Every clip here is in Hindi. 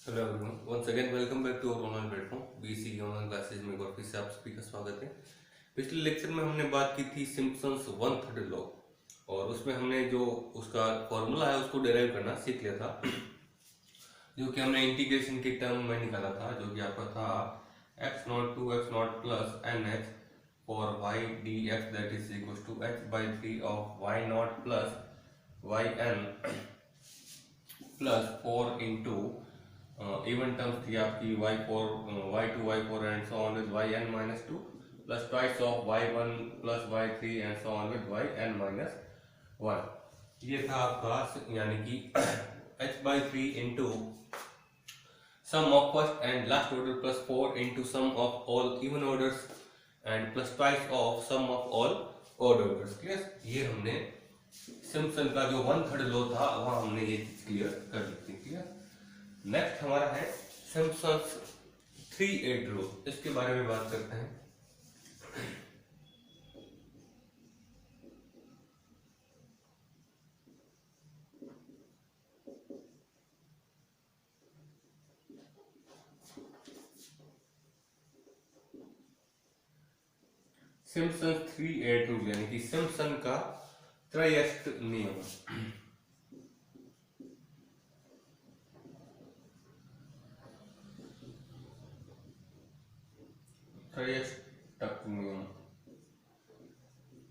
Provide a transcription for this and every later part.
Hello everyone, once again welcome back to our online platform BC online classes में। एक बार फिर से आप सभी का स्वागत है। पिछले लेक्चर में हमने बात की थी सिम्पसन्स वन थर्ड लॉ, और उसमें हमने जो उसका फॉर्मूला है उसको डिराइव करना सीख लिया था, जो कि हमने इंटीग्रेशन के टर्म में निकाला था, जो कि आपका था X not to X not plus N H for Y D X that is equal to H by 3 of Y not plus Y N plus 4 into even terms थी आपकी y4 y2 y4 and so on with yn minus 2 plus twice of y1 plus y3 and so on with yn minus 1। ये था आपका यानी कि h by 3 into sum of first and last order plus 4 into sum of all even orders and plus twice of sum of all odd orders. Clear? ये हमने सिम्पसन का जो वन थर्ड लॉ था वहां हमने ये चीज क्लियर कर ली थी। क्लियर? नेक्स्ट हमारा है सिम्पसन्स 3/8 रूल, इसके बारे में बात करते हैं। सिम्पसन्स 3/8 रूल यानी कि सिम्पसन का त्रयस्थ नियम। त्रयस्थ नियम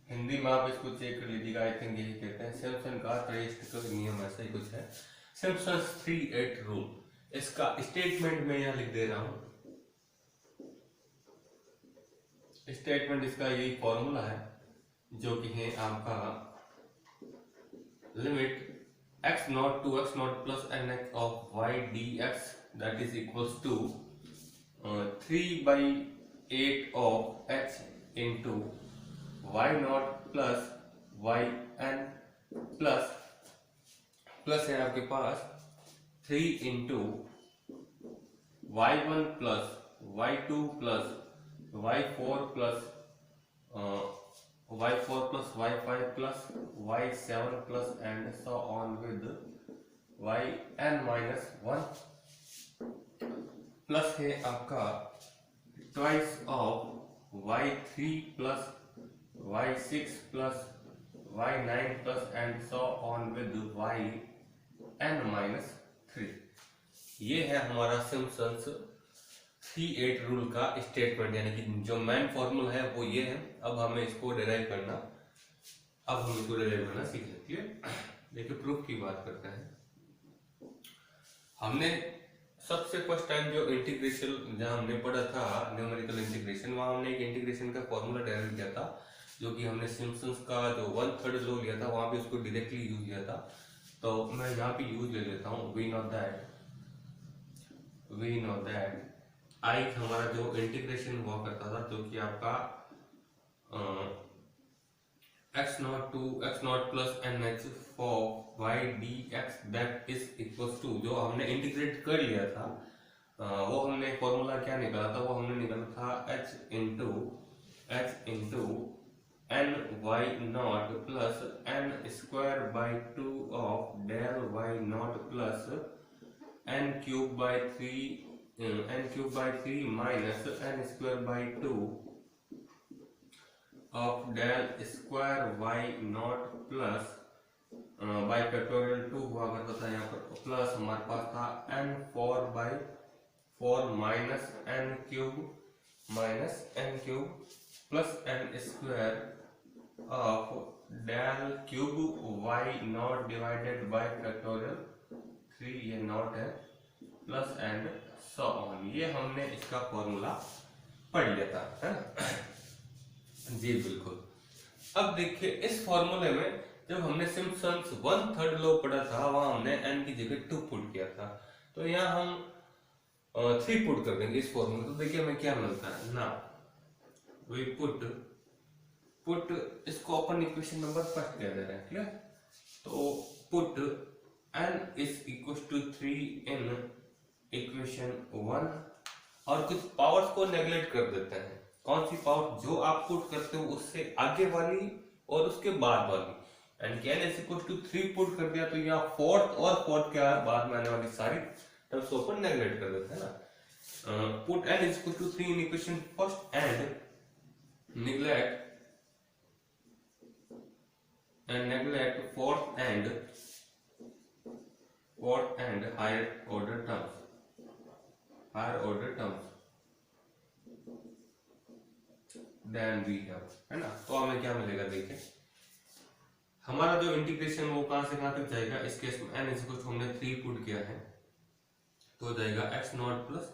हिंदी में आप इसको चेक कर लीजिएगा, आई थिंक यही कहते हैं सिम्पसन का त्रयस्थ नियम, ऐसा ही कुछ है। सिम्पसन्स 3/8 रूल, इसका स्टेटमेंट में यहां लिख दे रहा हूं। स्टेटमेंट इसका यही फॉर्मूला है, जो कि है आपका limit x not to x not plus N X of y dx that is equals to 3/8 of h into y not plus y n plus है आपके पास 3 into y1 plus y2 plus y4 plus y4 plus y5 plus y7 plus and so on with yn minus 1 plus है आपका twice of y3 plus y6 plus y9 plus and so on with yn minus 3। ये है हमारा सिम्पसन्स 3/8 रूल का स्टेटमेंट, यानी कि जो मेन फॉर्मूला है वो ये है। अब हम इसको डिराइव करना सीख लेते हैं। देखिए प्रूफ की बात करते हैं। हमने सबसे फर्स्ट टाइम जो इंटीग्रेशन जहां हमने पढ़ा था न्यूमेरिकल इंटीग्रेशन, वहां हमने एक इंटीग्रेशन का फॉर्मूला डिराइव किया था, जो कि हमने सिम्पसन्स का जो वन थर्ड लॉ लिया था वहां भी उसको डायरेक्टली यूज किया था। तो मैं यहाँ पे यूज ले लेता हूँ। वी नो दैट आई हमारा जो इंटीग्रेशन हुआ करता था, जो कि आपका x not to x not plus N H for Y D X that is equal to, जो हमने इंटीग्रेट कर लिया था वो हमने फॉर्मूला क्या निकाला था, वो हमने निकाला था h into N Y not plus N square by 2 of del Y not plus N cube by 3 minus N square by 2 of del square Y not plus by factorial 2 हुआ करता था यहाँ पर, प्लस हमारे पास था N 4/4 minus N cube plus N square of del cube Y not divided by factorial 3, ये नॉट है, प्लस एंड सो ऑन। ये हमने इसका फॉर्मूला पढ़ लिया था, है ना? जी बिल्कुल। अब देखिए इस फॉर्मूले में जब हमने सिम्पसन्स वन थर्ड लॉ पढ़ा था, वहां हमने n की जगह 2 पुट किया था, तो यहाँ हम 3 पुट कर देंगे इस फॉर्मूले। तो देखिए हमें क्या मिलता है ना, वी पुट इसको अपन इक्वेशन नंबर फर्स्ट कह दे रहे हैं। क्लियर? तो put n is equal to 3 in equation 1, और कुछ पावर्स को नेग्लेक्ट कर देते हैं। कौन सी पावर? जो आप पुट करते हो उससे आगे वाली और उसके बाद वाली, and n is equal to 3 put कर दिया, तो यहाँ फोर्थ और फोर्थ के बाद में आने वाली सारी टर्म्स को अपन नेग्लेक्ट कर देते हैं ना। Put n is equal to 3 in equation first and neglect fourth and higher order terms, then we have, है ना। तो हमें क्या मिलेगा, देखिए हमारा जो इंटीग्रेशन वो कहां से कहां तक जाएगा। इस केस में n इज हमने 3 पुट किया है तो हो जाएगा x नॉट प्लस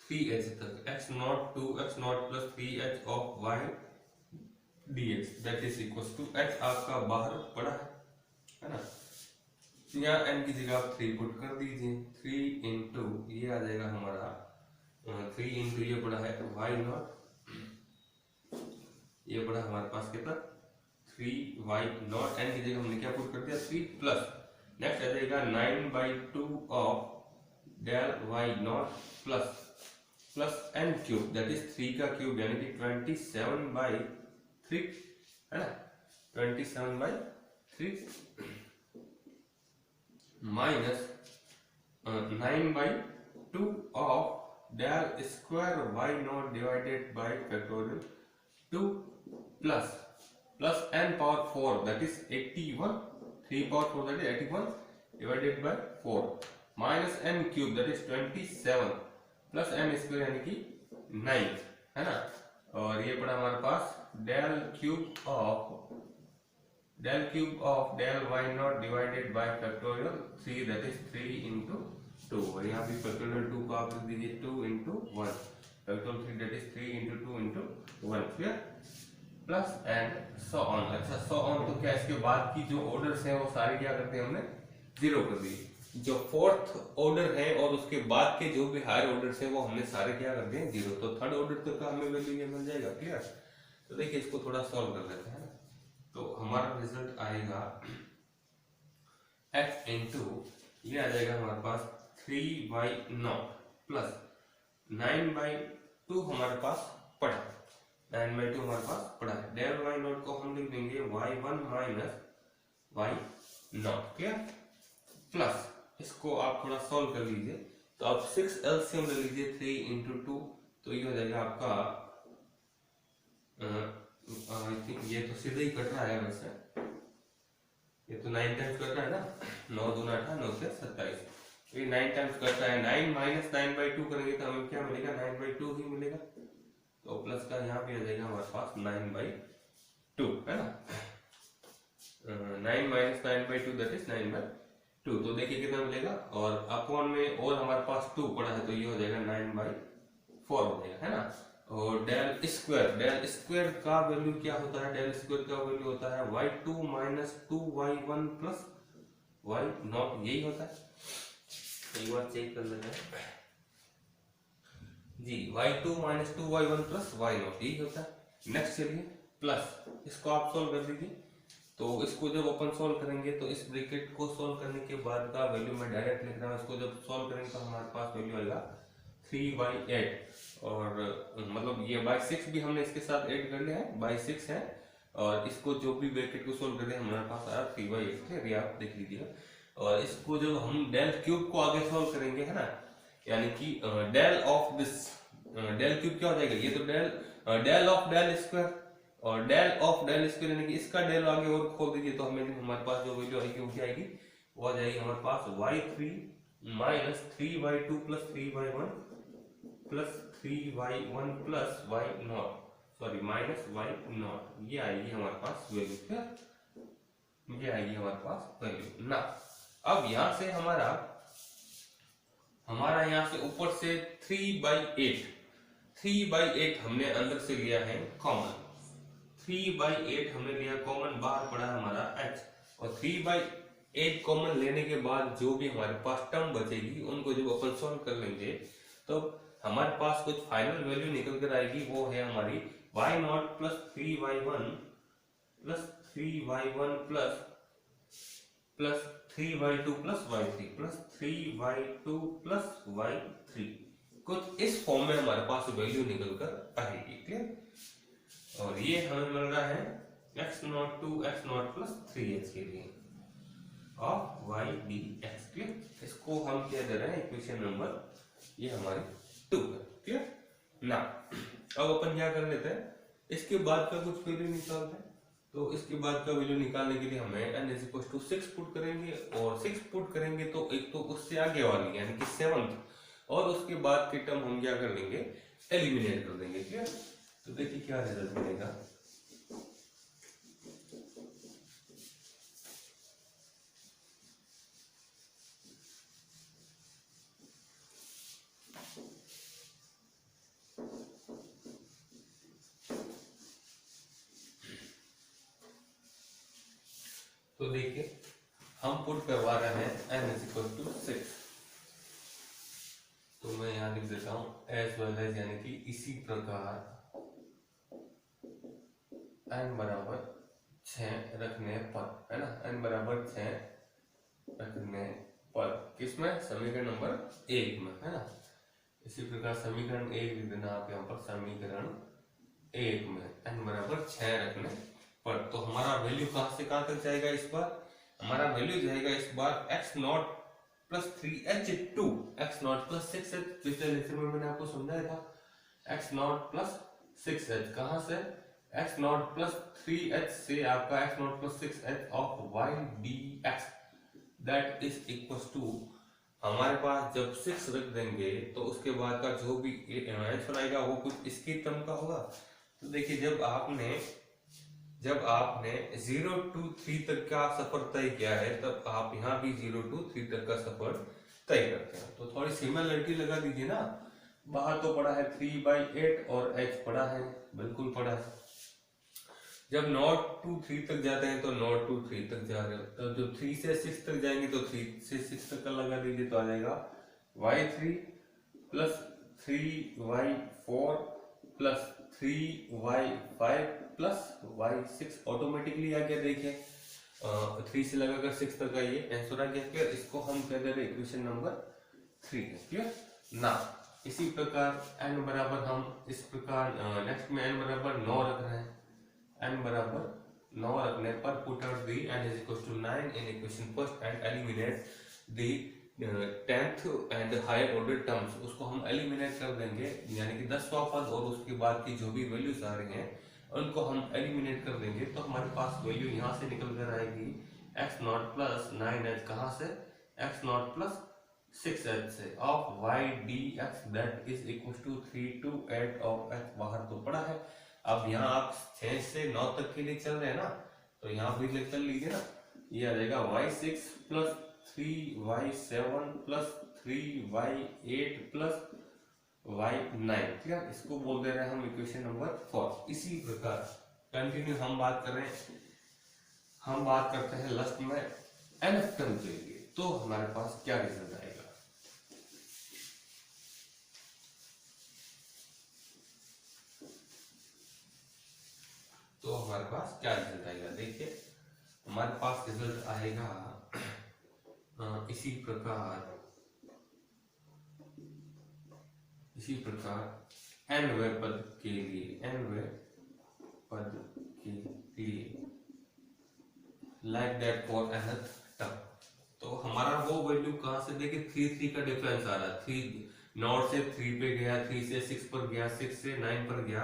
3h तक, x not to x not plus 3h of y dx that is equal to h आपका बाहर पड़ा है ना। यहाँ n की जगह आप 3 पुट कर दीजिए, 3 इंटू ये आ जाएगा हमारा 3 इंटू ये पड़ा है y नॉट, ये पड़ा हमारे पास कितना 3y नॉट, n की जगह हमने क्या पुट कर दिया 3 प्लस नेक्स्ट आ जाएगा 9/2 of del y not plus n cube that is 3 का क्यूब यानी कि 27/3 है ना, 27/3 minus 9/2 of del square y not divided by factorial 2 plus n power 4 that is 81, 3 power 4 that is 81 divided by 4 minus n cube that is 27 plus n square यानी कि 9 है ना। और ये पड़ा हमारे पास del cube of del y not divided by factorial 3 that is 3 into 2 और यहाँ भी फैक्टोरियल 2 को आप लिख दीजिए 2 into 1 factorial 3 that is 3 into 2 into 1 clear plus and so on. अच्छा सो ऑन तो क्या इसके बाद की जो ऑर्डर्स हैं वो सारे क्या करते हैं हमने जीरो कर दिए, जो फोर्थ ऑर्डर है और उसके बाद के जो भी हायर ऑर्डर्स हैं वो हमने सारे क्या कर दिए जीरो, तो थर्ड ऑर्डर तक का हमें वैल्यू ये मिल जाएगा क्लियर। तो देखिए इसको थोड़ा सॉल्व कर लेते हैं, तो हमारा रिजल्ट आएगा x इंटू ये आ जाएगा हमारे पास 3y0 प्लस 9/2 हमारे पास पड़ा, 9/2 हमारे पास पड़ा है। डेल y0 को हम लिख देंगे y1 minus y0 clear plus इसको आप थोड़ा सॉल्व कर लीजिए, तो आप 6 एलसीएम ले लीजिए 3 इंटू 2 तो ये हो जाएगा आपका आई थिंक ये तो सीधे ही कट रहा है वैसे, ये तो 9 टाइम्स कट रहा है ना, 9 दूना 18 9 से 27, ये 9 टाइम्स कट रहा है, 9 माइनस 9/2 करेंगे तो हमें क्या मिलेगा 9/2 ही मिलेगा, तो प्लस का यहाँ पे आ जाएगा हमारे पास 9/2 है ना, 9 माइनस 9/2 दैट इज 9/2, तो देखिए कितना मिलेगा और अपॉन में और हमारे पास 2 पड़ा है तो ये हो जाएगा 9/4 हो जाएगा है ना। और डेल स्क्वायर का वैल्यू क्या होता है, डेल स्क्वायर का वैल्यू होता है y2 minus 2y1 plus y0 यही होता है, एक बार चेक कर लेते हैं जी, y2 minus 2y1 plus y0 यही होता है। नेक्स्ट चलिए प्लस इसको आप सोल्व कर दीजिए, तो इसको जब अपन सोल्व करेंगे तो इस ब्रैकेट को सोल्व करने के बाद का वैल्यू मैं डायरेक्ट लिख रहा हूँ, इसको जब सोल्व करेंगे तो हमारे पास वैल्यू आएगा 3/8 और मतलब ये बाई 6 भी हमने इसके साथ ऐड कर लिया है, बाई 6 है और इसको जो भी ब्रैकेट को सोल्व करते हैं हमारे पास आया 3/8 है, आप देख लीजिएगा। और इसको जब हम डेल क्यूब को आगे सोल्व करेंगे है ना, यानी कि del of this del cube क्या हो जाएगा, ये तो डेल ऑफ डेल स्क्वायर और डेल ऑफ डेल स्क्वायर यानी कि इसका डेल आगे और खोल दीजिए तो हमें हमारे पास जो वैल्यू आएगी वो क्या आएगी, वो आ जाएगी हमारे पास y3 minus 3y2 plus 3y1 plus 3y1 plus y0 sorry minus y0, ये आएगी हमारे पास वैल्यू, क्या ये आएगी हमारे पास वैल्यू ना। अब यहां से हमारा यहां से ऊपर से 3/8 हमने अंदर से लिया है कॉमन, 3/8 हमने लिया कॉमन, बाहर पड़ा हमारा h और 3/8 कॉमन लेने के बाद जो भी हमारे पास टर्म बचेगी उनको जब अपन सॉल्व कर लेंगे तो हमारे पास कुछ फाइनल वैल्यू निकल कर आएगी, वो है हमारी y0 plus 3y1 plus 3y1 plus 3y2 plus y3 plus 3y2 plus y3, कुछ इस फॉर्म में हमारे पास वैल्यू निकल कर आएगी क्लियर। और ये हमें मिल रहा है x0 to x0 plus 3h के लिए ऑफ y dx क्लियर। इसको हम क्या दे रहे हैं, इक्वेशन नंबर ये हमारी 2 है। क्लियर ना। अब अपन क्या कर लेते हैं, इसके बाद का कुछ वैल्यू निकालते हैं। तो इसके बाद का वैल्यू निकालने के लिए हमें n = 6 पुट करेंगे, और 6 पुट करेंगे तो एक तो उससे आगे वाली यानी कि 7th, और उसके बाद के टर्म हम क्या कर देंगे, एलिमिनेट कर देंगे। क्लियर। तो देखिए क्या रिजल्ट मिलेगा। तो देखिए हम पुट करवा रहे हैं n = 6, तो मैं यहाँ लिख देता हूँ एज वेल एज, यानी कि इसी प्रकार n बराबर 6 रखने पर, है ना, n बराबर 6 रखने पर, किसमें, समीकरण नंबर 1 में, है ना। इसी प्रकार समीकरण 1 लिख देना आप यहाँ पर, समीकरण 1 में n बराबर 6 रखने पर। तो हमारा वैल्यू कहां से कहां तक जाएगा इस बार, हमारा वैल्यू जाएगा इस बार x0 + 3h2, x0 + 6h, पिछले लेक्चर में मैंने आपको समझाया था, x0 + 6h, कहां से, x0 + 3h से आपका x0 + 6h of y dx, that is equal to, हमारे पास जब 6 रख देंगे तो उसके बाद का जो भी आंसर आएगा वो कुछ इसकी टर्म का होगा। तो देखिए जब आपने 0 to 3 तक का सफर तय किया है, तब आप यहाँ भी 0 to 3 तक का सफर तय करते हैं। तो थोड़ी सिमिलरिटी लगा दीजिए ना, बाहर तो पड़ा है 3/8 और h पड़ा है, बिल्कुल पड़ा है। जब 0 to 3 तक जाते हैं तो 0 to 3 तक जा रहे हो, तो जब 3 से 6 तक जाएंगे तो 3 से 6 तक का लगा दीजिए, तो आ जाएगा y3 + 3y4 + 3y5 + y6, automatically आ गया। देखिए 3 से लगाकर 6 तक का ये आंसर आ गया। क्लियर। इसको हम कह दे रहे इक्वेशन नंबर 3 है। क्लियर ना। इसी प्रकार n बराबर, हम इस प्रकार नेक्स्ट में n बराबर 9 रख रहे हैं, n बराबर 9 रखने पर put out the n = 9 in equation first and eliminate the 10th and higher order terms, उसको हम एलिमिनेट कर देंगे, यानी कि 10वां पद और उसके बाद की जो भी वैल्यूज आ रही हैं उनको हम एलिमिनेट कर देंगे। तो हमारे पास वैल्यू यहाँ से निकल कर आएगी x0 + 9h, कहाँ से, x0 + 6h से, of y dx, that is equal to 3 to 8 of h, बाहर तो पड़ा है। अब यहाँ आप 6 से 9 तक के लिए चल रहे हैं ना, तो यहाँ भी चल लीजिए ना, ये आ जाएगा y6 + 3y7 + 3y8 + y9। Clear. इसको बोल दे रहे हैं हम इक्वेशन नंबर 4। इसी प्रकार कंटिन्यू हम बात कर रहे हैं, हम बात करते हैं लास्ट में nth टर्म के लिए। तो हमारे पास क्या रिजल्ट आएगा, तो हमारे पास क्या रिजल्ट आएगा, देखिए हमारे पास रिजल्ट आएगा इसी प्रकार nवें पद के लिए like that for nth term. तो हमारा वो वैल्यू कहां से, देखिए 3 का डिफरेंस आ रहा है, 3 नॉट से 3 पे गया, 3 से 6 पर गया, 6 से 9 पर गया,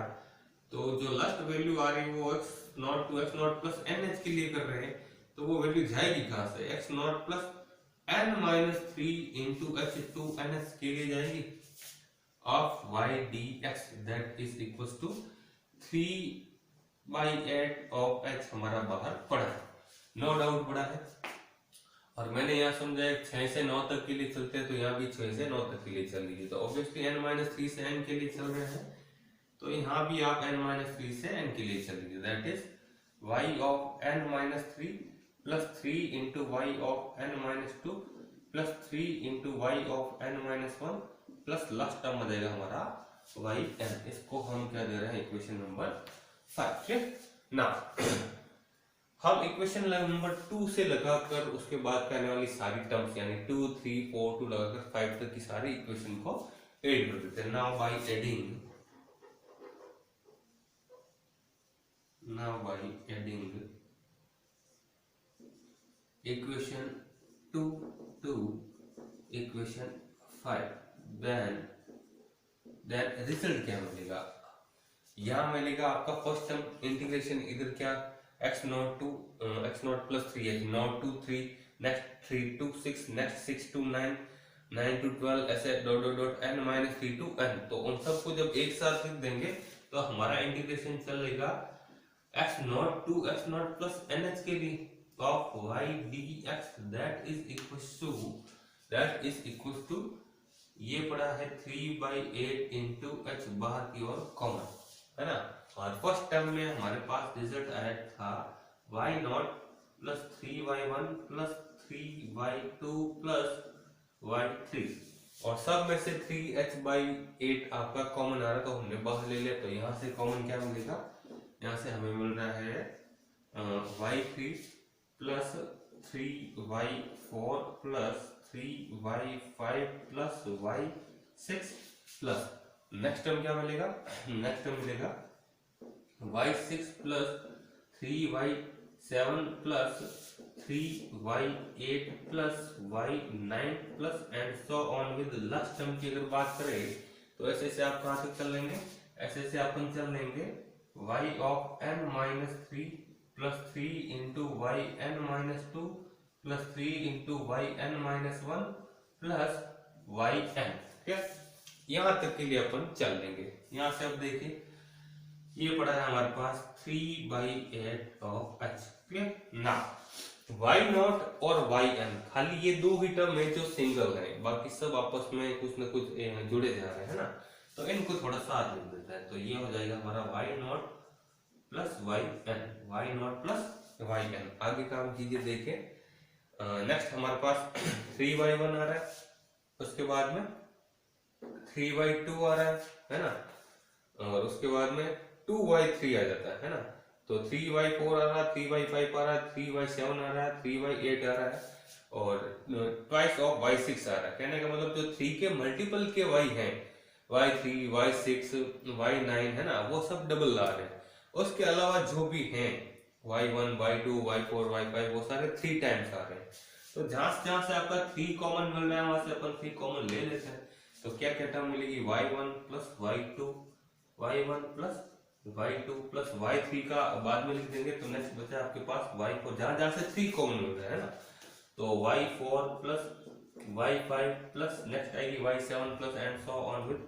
तो जो लास्ट वैल्यू आ रही है वो x0 to x0 + nh के लिए कर रहे हैं। तो वो वैल्यू जाएगी कहां से, x0 + n-3 into h2 ns के लिए जाएगी, of y dx, that is equal to 3/8 of h, हमारा बाहर पड़ा है, नो डाउट पड़ा है। और मैंने यहाँ समझाया 6 से 9 तक के लिए चलते हैं, तो यहाँ भी 6 से 9 तक के लिए चल लीजिए। तो ऑब्वियसली n-3 से n के लिए चल रहे हैं, तो यहाँ भी आप n-3 से n के लिए चल लीजिए, that is y of n-3 + 3 into y of n-2 + 3 into y of n-1 plus last term आ जाएगा हमारा yn। इसको हम क्या दे रहे हैं, इक्वेशन नंबर 5। ठीक ना। हम इक्वेशन नंबर 2 से लगाकर उसके बाद करने वाली सारी टर्म्स, यानी 2, 3, 4 2 लगाकर 5 तक की सारी इक्वेशन को ऐड कर देते हैं। Now by adding equation 2 to equation 5, then result क्या मिलेगा? यहाँ मिलेगा आपका फर्स्ट टर्म इंटीग्रेशन, इधर क्या x not to x not plus 3h nought to 3, next 3 to 6, next 6 to 9, 9 to 12, ऐसे dot dot dot n minus 3 to n। तो उन सबको जब एक साथ लिख देंगे तो हमारा इंटीग्रेशन चलेगा x not to x not plus nh के लिए of y dx, that is equal to ये पड़ा है 3/8 इंटू h बाहर की ओर कॉमन, है ना। और फर्स्ट टर्म में हमारे पास रिजल्ट आया था y not plus 3y1 plus 3y2 plus y3, और सब में से 3h/8 आपका कॉमन आ रहा तो हमने बाहर ले लिया। तो यहाँ से कॉमन क्या मिलेगा? यहाँ से हमें मिल रहा है y3 plus 3y4 plus 3y5 plus y6 plus next term क्या मिलेगा? नेक्स्ट टर्म मिलेगा y6 plus 3y7 plus 3y8 plus y9 plus and so on with last term की अगर बात करें तो ऐसे से आप कहां तक चल लेंगे? ऐसे से अपन चल लेंगे y of n minus 3 plus 3 into y n minus 2 plus 3 into y n minus 1 plus Y n. ठीक है, यहां तक के लिए अपन चल लेंगे। यहां से अब देखिए ये पड़ा है हमारे पास 3/8 ऑफ h। क्लियर ना, y नॉट और y n खाली ये दो ही टर्म है जो सिंगल है, बाकी सब आपस में कुछ न कुछ जुड़े जा रहे हैं ना, तो इनको थोड़ा साथ लिख देता है। तो ये हो जाएगा हमारा y not plus y not plus y n। आगे काम कीजिए, देखें नेक्स्ट हमारे पास 3y1 आ रहा है, उसके बाद में 3y2 आ रहा है ना, और उसके बाद में 2y3 आ जाता है ना। तो 3y4 आ रहा है, 3y5 आ रहा है, 3y7 आ रहा है, 3y8 आ रहा है, और ट्वाइस ऑफ y6 आ रहा है। कहने का मतलब जो 3 के मल्टीपल के y हैं, y3, y6, y9 है ना, वो सब डबल आ रहे हैं। उसके अलावा जो भी हैं y1, y2, y4, y5 वो सारे 3 टाइम्स आ रहे हैं। तो जहां से आपका 3 कॉमन मिल रहा है वहां से अपन 3 कॉमन ले लेते हैं। तो क्या क्या टर्म मिलेगी? y1 plus y2, y1 plus y2 plus y3 का बाद में लिख देंगे। तो नेक्स्ट बचा आपके पास y4, जहां से 3 कॉमन मिल रहा है ना, तो y4 plus y5 plus next आएगी y7 plus and so on with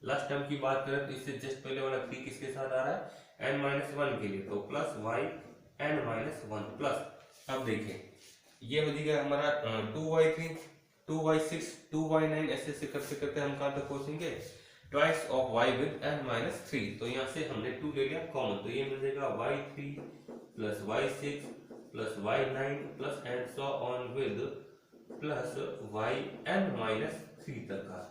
last term की बात करें तो इससे जस्ट पहले वाला 3 किसके साथ आ रहा है? n-1 के लिए, तो प्लस y n-1 प्लस। अब देखें ये हो जाएगा हमारा 2y3, 2y6, 2y9, ऐसे करते करते हम कहां तक पहुंचेंगे? Twice of y with n-3। तो यहाँ से हमने 2 ले लिया कॉमन, तो ये मिल जाएगा y3 plus y6 plus y9 plus and so on with plus yn-3 तक का।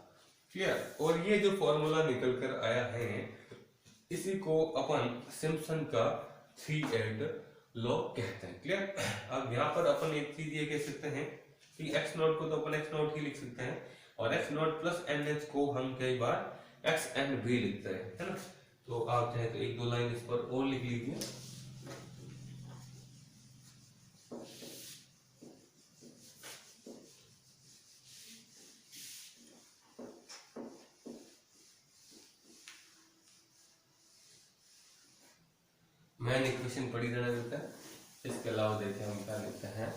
क्लियर? और ये जो फॉर्मूला निकल कर आया है इसी को अपन सिम्पसन का 3-8 लॉ कहते हैं। क्लियर? अब यहाँ पर अपन एक चीज ये कह सकते हैं कि x नॉट को तो अपन x नॉट ही लिख सकते हैं, और x नॉट प्लस nh को हम कई बार xn भी लिखते हैं, है ना। तो आप चाहे तो एक दो लाइन इस पर और लिख लीजिए। मैन इक्वेशन पढ़ी रहने देता है। इसके अलावा देखते हैं हम क्या लिखते हैं।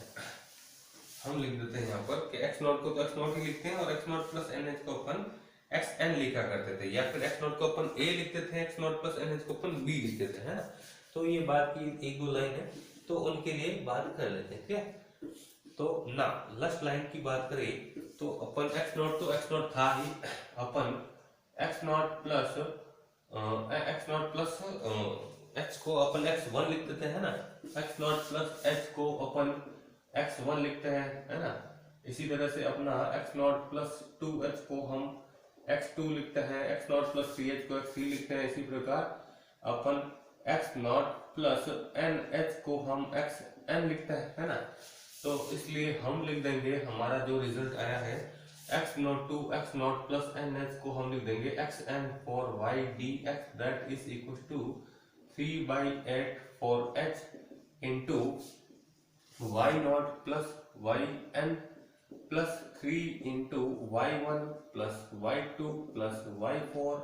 हम लिख देते हैं यहाँ पर कि x नॉट को तो x नॉट ही लिखते हैं, और x नॉट प्लस nh को अपन xn लिखा करते थे, या फिर x नॉट को अपन a लिखते थे, x नॉट प्लस nh को अपन b लिखते थे, है ना। तो ये बात की एक दो लाइन है तो उनके लिए बात कर लेते हैं। ठीक है, तो ना लास्ट लाइन की बात करें तो अपन x नॉट तो x नॉट था ही, अपन x नॉट प्लस h को अपन x1 लिख देते हैं ना, x नॉट प्लस h को अपन x1 लिखते हैं, है ना। इसी तरह से अपना x नॉट प्लस 2h को हम x2 लिखते हैं, x नॉट प्लस 3h को x3 लिखते हैं। इसी प्रकार अपन x नॉट प्लस nh को हम xn लिखते हैं, है ना। तो इसलिए हम लिख देंगे हमारा जो रिजल्ट आया है x not to x not plus nh को हम लिख देंगे xn for y dx, that is equal to 3/8 for h into y not plus y n plus 3 into y1 plus y2 plus y4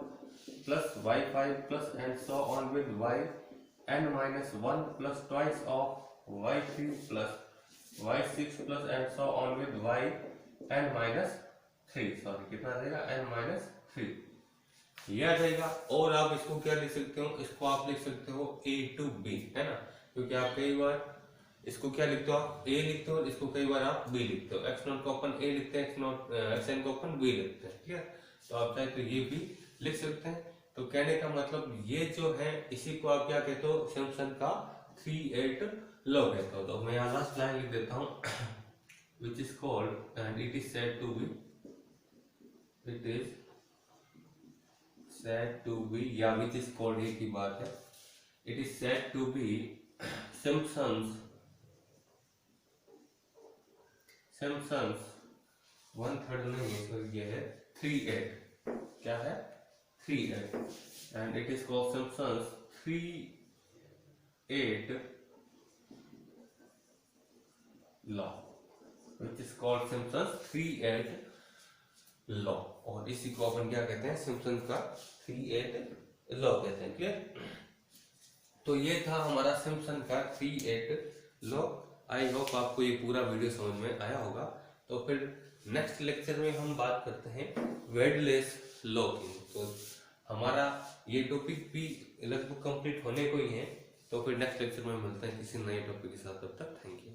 plus y5 plus and so on with yn minus 1 plus twice of y3 plus y6 plus and so on with yn minus 3, sorry कितना देगा n minus 3 यह आ जाएगा। और आप इसको क्या लिख सकते हो, इसको आप लिख सकते हो a to b, है ना, क्योंकि आप कई बार इसको क्या लिखते हो, आप a लिखते हो, इसको कई बार आप b लिखते हो। x0 को अपन a लिखते हैं, xn को अपन b लिखते हैं, ठीक है। तो आप चाहे तो ये भी लिख सकते हैं। तो कहने का मतलब ये जो है इसी को आप क्या कहते हो, सिम्पसन का 3/8 लॉ कहते हो। तो मैं यहाँ लास्ट लाइन लिख देता हूँ, which is called and it is said to be, it is said to be या which is called एक ही बात है, it is said to be Simpsons 1/3 नहीं है, तो ये है 3/8, क्या है 3/8 and it is called Simpsons 3/8 law, which is called Simpsons 3/8 law. और इसी को अपन क्या कहते हैं, सिम्पसन का 3/8 लॉ कहते हैं, क्लियर। तो ये था हमारा सिम्पसन का 3/8 लॉ। आई होप आपको ये पूरा वीडियो समझ में आया होगा। तो फिर नेक्स्ट लेक्चर में हम बात करते हैं वेडलेस लॉ की। तो हमारा ये टॉपिक भी लगभग कंप्लीट होने को ही है। तो फिर नेक्स्ट लेक्चर में मिलते हैं किसी नए टॉपिक के साथ, तब तक थैंक यू।